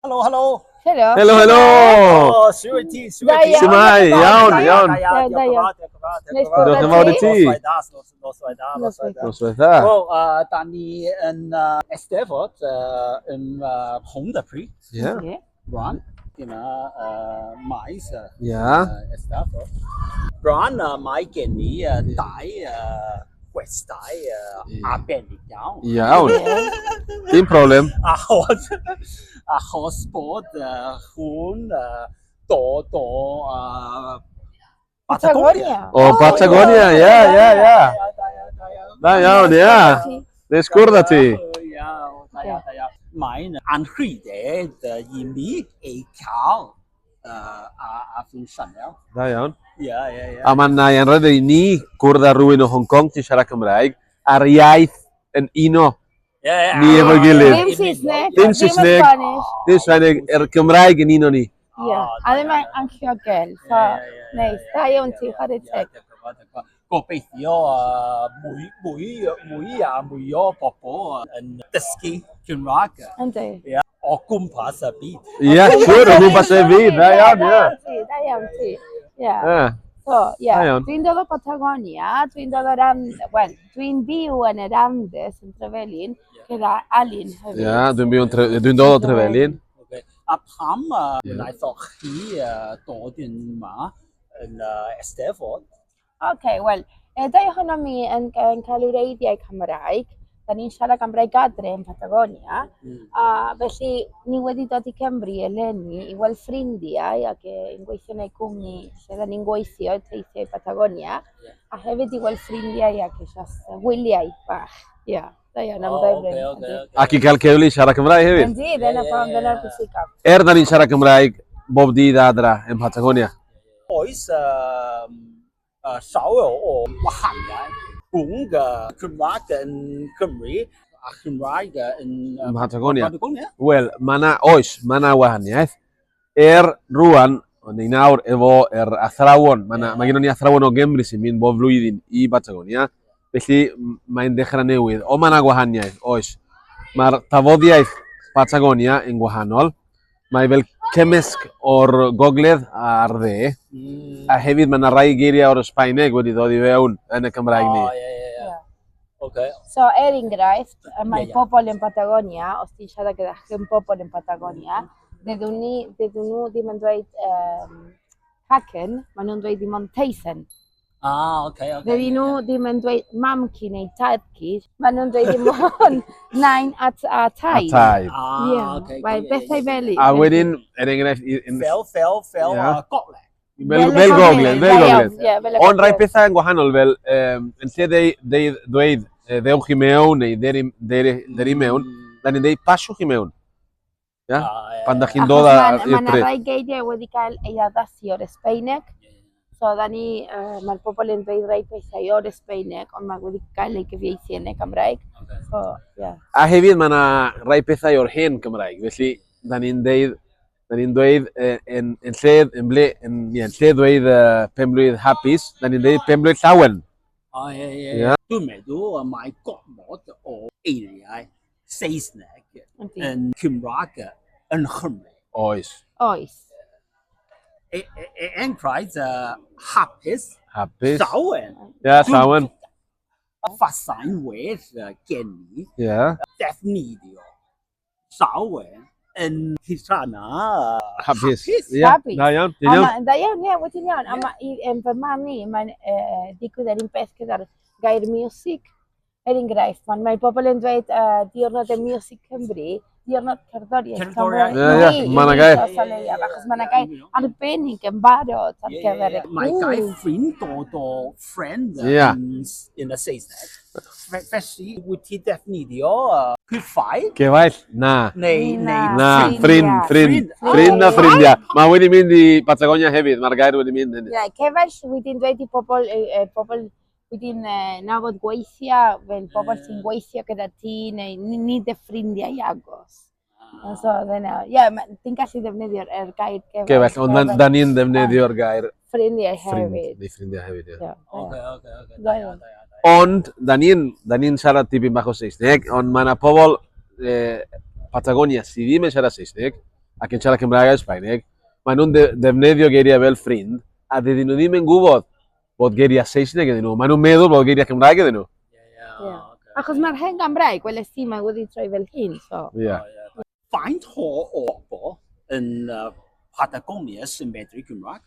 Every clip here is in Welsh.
Hello, hello. Hello. Hello, hello. Oh, Surety, Daya. Shemai, yawn. Let's go to tea. Los Nusweta. Well, Danny and Estevot in Home the Pre, Yeah. Ron, Mais, Yeah. Estevot. Ron, Mike and me, Die, West Die, Ben down. Yawn. Geen probleem. A hotspot, Hoon, Do, Patagonia. Oh, Patagonia. Yeah. Da, yawn, yeah. Descurda-te. Mine unread the me a cow from Chanel. Da, yawn. Yeah. Aman na yan rada ni kurda ruin o Hong Kong ti siarad Cymraeg ar iaith yn uno ni efo'i gilydd. Dim Saesneg. Dim Saesneg. Spanish. Dim Sbaeneg, Cymraeg yn uno ni. Yeah. A ddim anllogel. So, neis. Da iawn ti, chwarae teg. Gobeithio mwy o bobl yn dysgu Cymraeg Yndi. o gwmpas y byd. Ie, siwr, o gwmpas e fi. Da iawn, ie. Da iawn ti. Yeah. Ie. So, Da iawn. dwi'n dod o Patagonia, dwi'n dod o'r Wel, dwi'n byw yn yr Andes yn Trefelin, gyda Alun hefyd. Ie, dwi'n dod o Trefelin. A pam wnaethoch chi dod yn yma yn Eisteddfod? Okay, wel, dau ohono mi yn cael wreiddiau Cymraeg. Da ni'n siarad Cymraeg adre yn Patagonia. A felly, ni wedi dod i Cymru eleni i weld ffrindiau ac yn gweithio neu gwmni lle da ni'n gweithio teithiau Patagonia. A hefyd i weld ffrindiau ac eisiau wyliau bach. Ia, da iawn am ddefryn. Ac i cael cewli siarad Cymraeg hefyd. Yndi, dyna'r bwysicaf. Da ni'n siarad Cymraeg bob dydd adra yn Patagonia. Oes llawer o wahaniaeth rhwng Cymraeg yn Cymru a Cymraeg yn Patagonia. Patagonia. Wel, ma' 'na wahaniaeth. Rwan, o'n i nawr efo athrawon. Mae gennym ni athrawon o Gymru sy'n mynd bob flwyddyn i Patagonia. Felly, mae'n dechrau newydd. O, ma' 'na gwahaniaeth, oes. Mae'r tafoddiaeth Patagonia yn gwahanol. Mae fel cymysg o'r gogledd a'r dde. A hefyd mae 'na rai geiriau o'r Sbaeneg wedi dod i fewn yn y Cymraeg ni. Okay. So, enghraifft, mae pobl yn Patagonia, os ti'n siarad gyda chyn pobl yn Patagonia, dydyn nhw ddim yn dweud Haken, maen nhw'n dweud dim ond Teisen. Okay. Dydyn nhw ddim yn dweud Mamci neu Tadci, maen nhw'n dweud dim ond Nain a Taid. Ie, mae bethau fel i. A wedyn, enghraifft... Fel gogledd. Fel gogledd. Ond rai pethau yn gwahanol fel, yn lle dweud ddewch i mewn neu deri mewn, da ni'n dweud pasiwch i mewn. Pan da chi'n dod i'r Mae yna pryd. rai geiriau wedi cael ei addasu o'r Esbeineg. So, mae'r bobl yn dweud rai pethau o'r Esbeineg, ond mae wedi cael ei gyfieithu yn y Gymraeg. A hefyd mae yna rai pethau o'r hen Cymraeg, felly da ni'n dweud yn lle dweud penblwydd hapus, da ni'n dweud penblwydd llawen. Dwi'n meddwl mae gormod o eiriau Saesneg yn Cymraeg yn Chymru. Oes. Enghraifft hapus, Hapus. llawen. Ie, llawen. Fasau'n well gen i ddefnyddio llawen yn Rhianna Hapus. Ie, Hapus. da iawn. Da iawn, wedyn iawn. A yn fy mam ni, mae'n digwydd yr un beth gyda'r gair music. Enghraifft, mae bobl yn dweud diwrnod y music Cymru, diwrnod cerddoriaeth Cymru. Ie, mae yna gair. Achos mae yna gair arbennig yn barod ar gyfer y... Mae gair ffrind dod o friend yn y Saesneg. Felly, wyt ti ddefnyddio cyffau? Cefail? Na. Na, ffrind a ffrindiau. Mae wedi mynd i Patagonia hefyd, mae'r gair wedi mynd hynny. Cefail wedi'n dweud i bobl wedi'n nabod gweithio, fel bobl sy'n gweithio gyda ti, neu nid y ffrindiau agos. So, dyna, ti'n gallu ddefnyddio'r gair cefail. Cefail, ond da ni'n ddefnyddio'r gair ffrindiau hefyd. Ffrindiau hefyd, ie. Okay. Ond, da ni'n siarad tipyn bach o Saesneg, ond mae yna pobl Patagonia sydd ddim yn siarad Saesneg, ac yn siarad Cymraeg a Sbaeneg, maen nhw'n defnyddio geiriau fel ffrind, a dydyn nhw ddim yn gwybod bod geiriau Saesneg iddyn nhw. Maen nhw'n meddwl bod geiriau Cymraeg iddyn nhw. Achos mae'r hen Gymraeg, weles ti, mae wedi troi fel hyn, so. Faint o bobl yn Patagonia sy'n medru Cymraeg?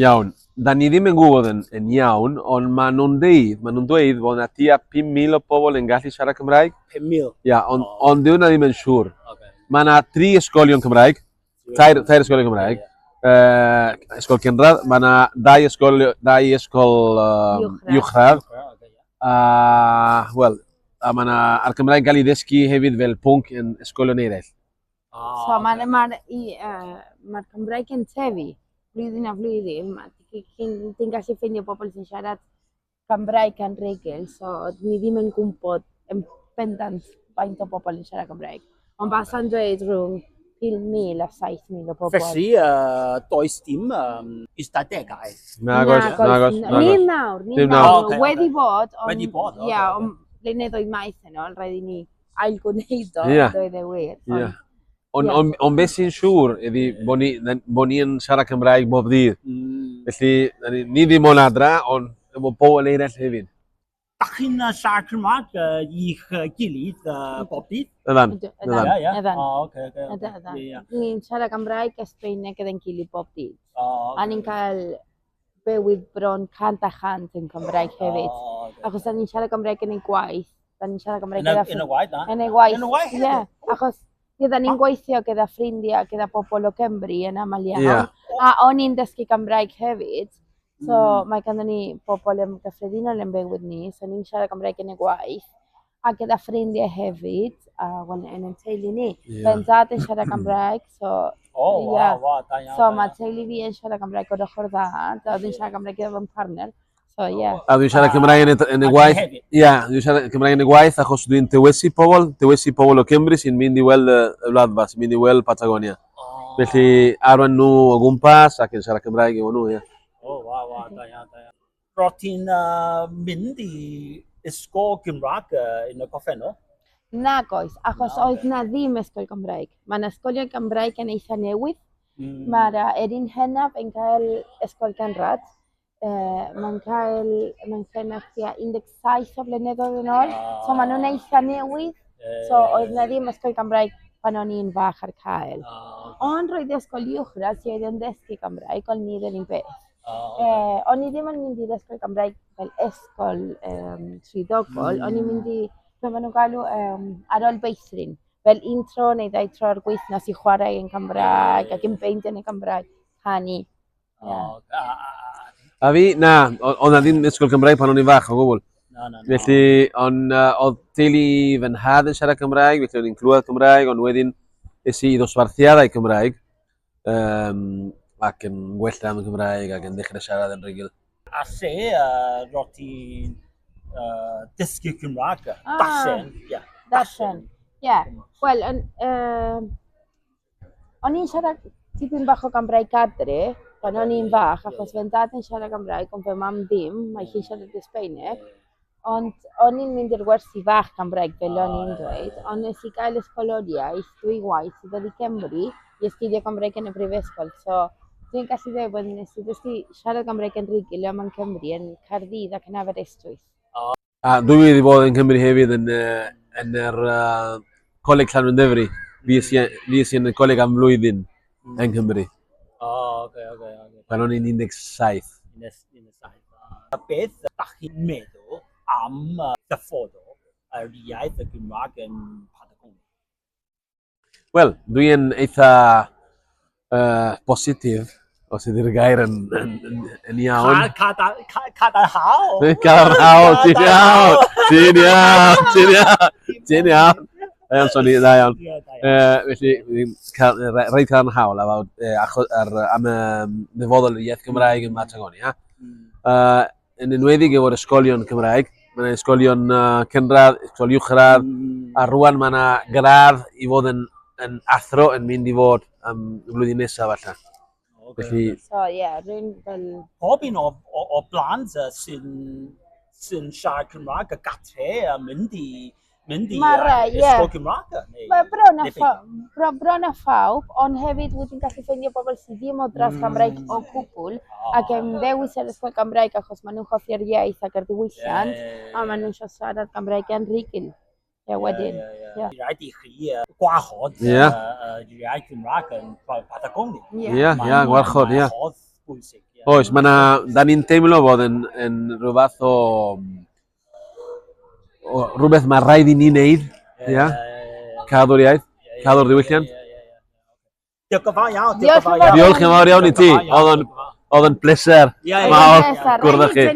Iawn, da ni ddim yn gwybod yn iawn, ond maen nhw'n dweud bod yna tua 5,000 o bobl yn gallu siarad Cymraeg. 5,000? Ia, ond dwi ddim yn siŵr. Mae yna 3 ysgolion Cymraeg, 3 ysgolion Cymraeg, ysgol cynradd, mae yna 2 ysgol uwchradd, wel, a mae yna ar Cymraeg gael ei ddysgu hefyd fel pwnc yn ysgolion eraill. So mae'r Cymraeg yn tefu, flwyddyn a flwyddyn, ti'n gallu ffeindio bobl sy'n siarad Cymraeg yn regl, so dwi ddim yn gwybod yn bendant faint o bobl yn siarad Cymraeg. Ond basa'n dweud rhwng 5,000 a 7,000 o bobl. Felly, does dim ystadegau? Nagos. Ni nawr, wedi bod. Wedi bod? Ia, ond blynyddoedd maith yn ôl, rhaid i ni ail-gwneud o, doedd e wir. Ond beth sy'n siŵr ydy bod ni yn siarad Cymraeg bob dydd. Felly, ni ddim o'n adra, ond efo bobl eraill hefyd. Da chi'n siarad Cymraeg i'ch gilydd bob dydd? Ydan. Ni'n siarad Cymraeg a Sbaeneg gyda'n gilydd bob dydd. A ni'n cael bywyd bron 100% yn Cymraeg hefyd. Achos da ni'n siarad Cymraeg yn ei gwaith. Da ni'n siarad Cymraeg gyda... Yn y gwaith, na? Yn ei gwaith, ie. Achos da ni'n gweithio gyda ffrindiau, gyda bobl o Cymru yn aml iawn. A o'n i'n dysgu Cymraeg hefyd. So mae ganddyn ni bobl yn gyffredinol yn bywyd ni, so ni'n siarad Cymraeg yn y gwaith. A gyda ffrindiau hefyd, yn ein teulu ni. Fe'n dad yn siarad Cymraeg, so... So mae teulu fi yn siarad Cymraeg o'r ochr dda, dad yn siarad Cymraeg gyda fo'n partner. So A dwi'n siarad Cymraeg yn y gwaith. Ia, dwi'n siarad Cymraeg yn y gwaith achos dwi'n dywesi pobl o Cymru sy'n mynd i weld y wladfa, sy'n mynd i weld Patagonia. Felly arwain nhw o gwmpas ac yn siarad Cymraeg efo nhw, ia. Da iawn. Roedd ti'n mynd i ysgol Gymraeg yn y goffennol? Nag oes, achos oedd na ddim ysgol Gymraeg. Mae'n ysgolion Gymraeg yn eitha newydd. Mae'r Erin Hennaf yn cael ysgol ganrad. Mae'n cael 17 o flynyddoedd yn ôl. So maen nhw'n eitha newydd. So oedd na ddim ysgol Gymraeg pan o'n i'n fach ar cael. Ond roedd ysgol uwchradd sydd yn dysgu Gymraeg, ond ni ddim yn beth. O'n i ddim yn mynd i'r ysgol Gymraeg fel ysgol swyddogol, o'n i'n mynd i, be maen nhw'n galw, ar ôl beithrin, fel intro neu 2 tro ar gweithnos i chwarae yn Cymraeg ac yn beindio yn y Cymraeg, canu. A fi, na, ond na ddim ysgol Cymraeg pan o'n i'n fach o gwbl. Felly, oedd teulu fy nhad yn siarad Cymraeg, felly o'n i'n clywed Cymraeg, ond wedyn es i ddosbarthiadau Cymraeg. Ac yn gwella am y Cymraeg ac yn dechrau siarad yn rhugl. A lle roedd ti'n dysgu Cymraeg? Darllen? Ie. Wel, o'n i'n siarad tipyn bach o Gymraeg adre, pan o'n i'n fach, achos fe'n dad yn siarad Gymraeg, ond fe mam ddim, mae hi'n siarad Sbaeneg. Ond o'n i'n mynd i'r wersi fach Gymraeg fel o'n i'n dweud, ond nes i gael ysgoloriaeth 2 waith i ddod i Cymru i astudio Gymraeg yn y brifysgol. So, dwi'n gallu dweud bod nes i ddysgu siarad Gymraeg yn rhugl yma yn Cymru, yn Caerdydd ac yn Aberystwyth. A dwi wedi bod yn Cymru hefyd yn yr coleg Llanwndefri. Fi sy'n y coleg am flwyddyn yn Cymru. Pan o'n i'n 17. Beth ydych chi'n meddwl am ddyfodol yr iaith y Gymraeg yn Patagonia? Wel, dwi'n eitha positif, os ydy'r gair yn iawn. Cadarnhaol? Cadarnhaol, ti'n iawn. Da iawn. Felly, rhaid cadarnhaol am y ddyfodol yr iaith Gymraeg yn Patagonia. Yn enwedig efo'r ysgolion Cymraeg. Mae'n ysgolion cynradd, ysgol uwchradd, a rwan mae yna gradd i fod yn athro yn mynd i fod am y flwyddyn nesaf falle. Felly... So, ie, rhywun fel... Pob un o blant sy'n siarad Cymraeg y gatre a mynd i mynd i Mae'r rai, ie. ysgol Cymraeg. Mae bron a phawb, ond hefyd wyt ti'n gallu ffeindio bobl sydd ddim o dras Gymraeg o gwbl ac yn ddewis yr ysgol Gymraeg achos maen nhw'n hoffi'r iaith ac yr diwylliant a maen nhw'n siarad Gymraeg yn rhugl. Ie, wedyn. Rhaid i chi gwahodd iaith Cymraeg yn Patagonia. Ie, gwarchod, ie. Mae'n hodd bwysig. Oes, da ni'n teimlo fod yn rhyw fath o rhywbeth mae rhaid i ni wneud, cadw'r iaith, cadw'r diwylliant. Diolch yn fawr iawn. Diolch yn fawr iawn i ti, oedd yn bleser mawr gwrdd â chi.